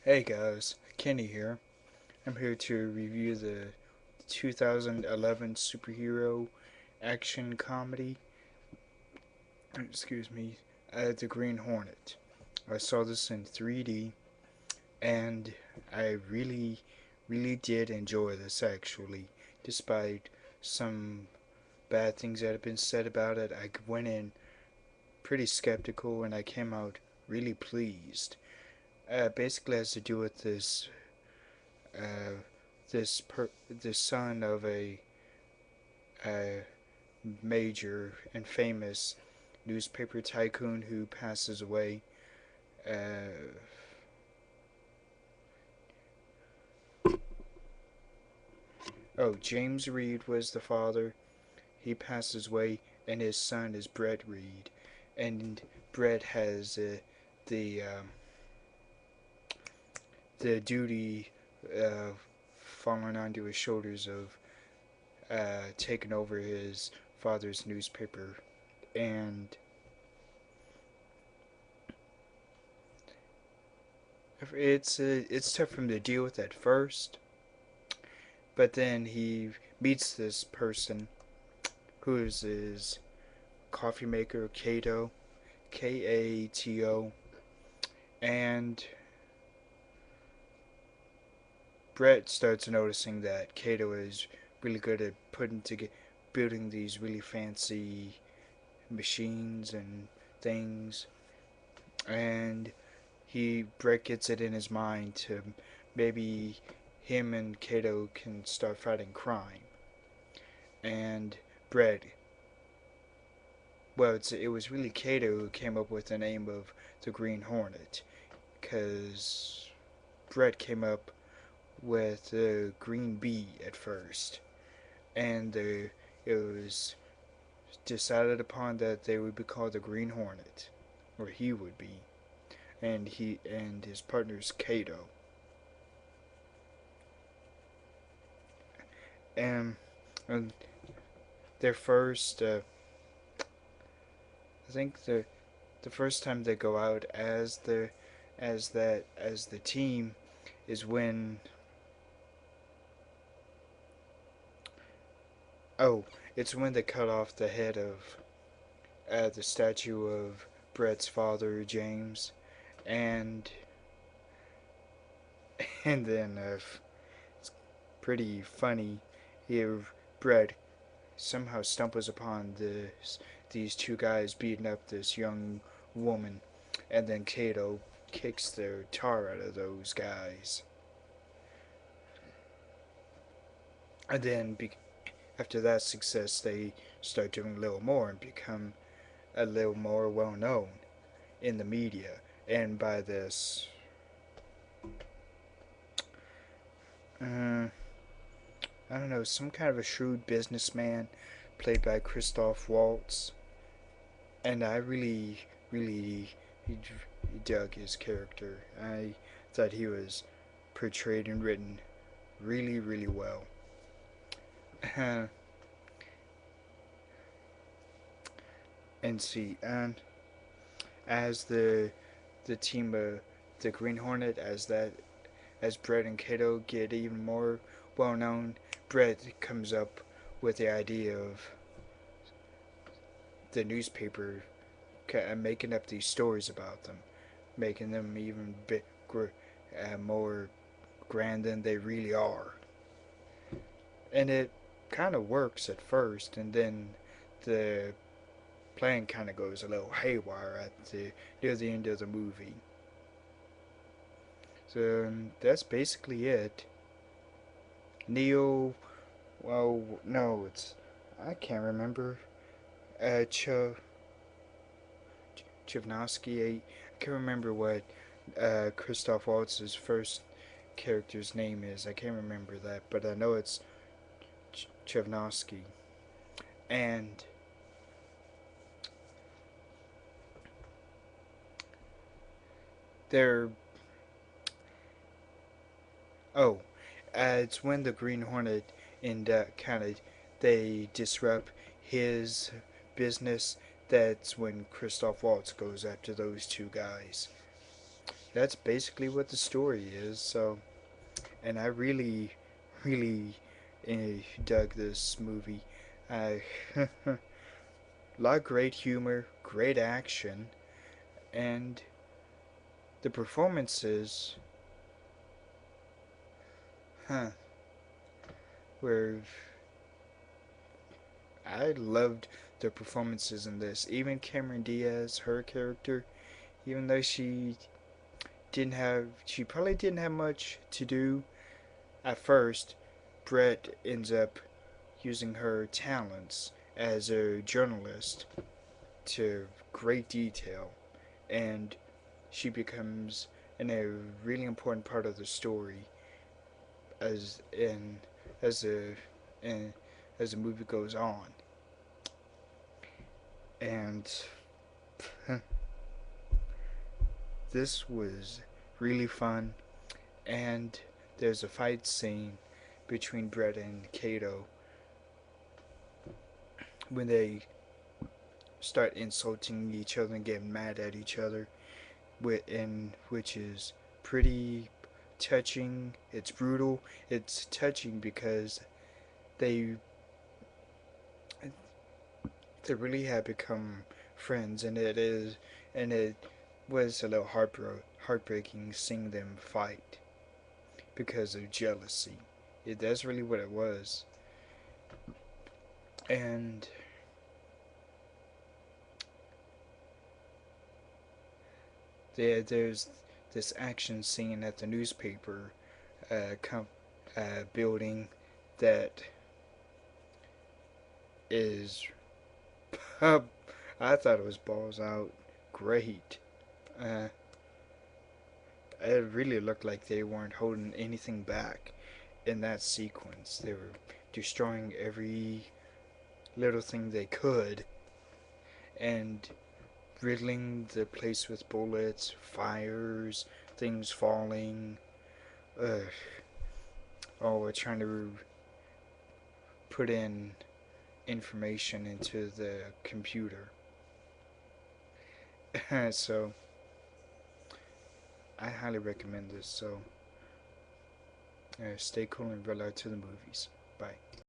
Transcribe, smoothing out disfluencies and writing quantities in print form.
Hey guys, Kenny here. I'm here to review the 2011 superhero action comedy, excuse me, The Green Hornet. I saw this in 3D and I really did enjoy this actually. Despite some bad things that have been said about it, I went in pretty skeptical and I came out really pleased. Basically has to do with uh, this son of a major and famous newspaper tycoon who passes away. Uh, James Reed was the father. He passes away, and his son is Brett Reed, and Brett has the um, the duty uh, falling onto his shoulders of taking over his father's newspaper, and it's tough for him to deal with at first, but then he meets this person who is his coffee maker, Kato, Kato, and Brett starts noticing that Kato is really good at building these really fancy machines and things, and Brett gets it in his mind to maybe him and Kato can start fighting crime. And Brett, well, it was really Kato who came up with the name of the Green Hornet, because Brett came up with the Green Bee at first, and it was decided upon that they would be called the Green Hornet, or he would be, and he and his partner's Kato. And, and their first, I think the first time they go out as the team is when oh it's when they cut off the head of the statue of Brett's father James, and and then it's pretty funny here Brett somehow stumbles upon these two guys beating up this young woman, and then Kato kicks the tar out of those guys. And then after that success, they start doing a little more and become a little more well known in the media. And by this, uh, I don't know, some kind of a shrewd businessman played by Christoph Waltz. And I really dug his character. I thought he was portrayed and written really well. And see, and as the team, the Green Hornet, as Brett and Kato get even more well known, Brett comes up with the idea of the newspaper making up these stories about them, making them even more grand than they really are. And it kind of works at first, and then the plan kind of goes a little haywire at the near the end of the movie. So that's basically it. Neil, well, no, it's I can't remember. Ch Chivnosky. I can't remember what Christoph Waltz's first character's name is. I can't remember that, but I know it's Chivnosky. And they're oh, it's when the Green Hornet and kind of they disrupt his business. That's when Christoph Waltz goes after those two guys. that's basically what the story is. So, and I really dug this movie. I a lot of great humor, great action, and the performances, huh, were I loved the performances in this. Even Cameron Diaz, her character, even though she probably didn't have much to do at first, Brett ends up using her talents as a journalist to great detail, and she becomes a really important part of the story as in as a in, as the movie goes on. And this was really fun. And there's a fight scene between Brett and Kato when they start insulting each other and getting mad at each other, which is pretty touching. It's brutal. It's touching because they they really have become friends, and it was a little heartbreaking seeing them fight because of jealousy. That's really what it was. And there's this action scene at the newspaper com- building that is, I thought it was balls out great. Uh, it really looked like they weren't holding anything back in that sequence. They were destroying every little thing they could and riddling the place with bullets, fires, things falling. Uh, we're trying to put in information into the computer. So I highly recommend this. So stay cool and relax to the movies. Bye.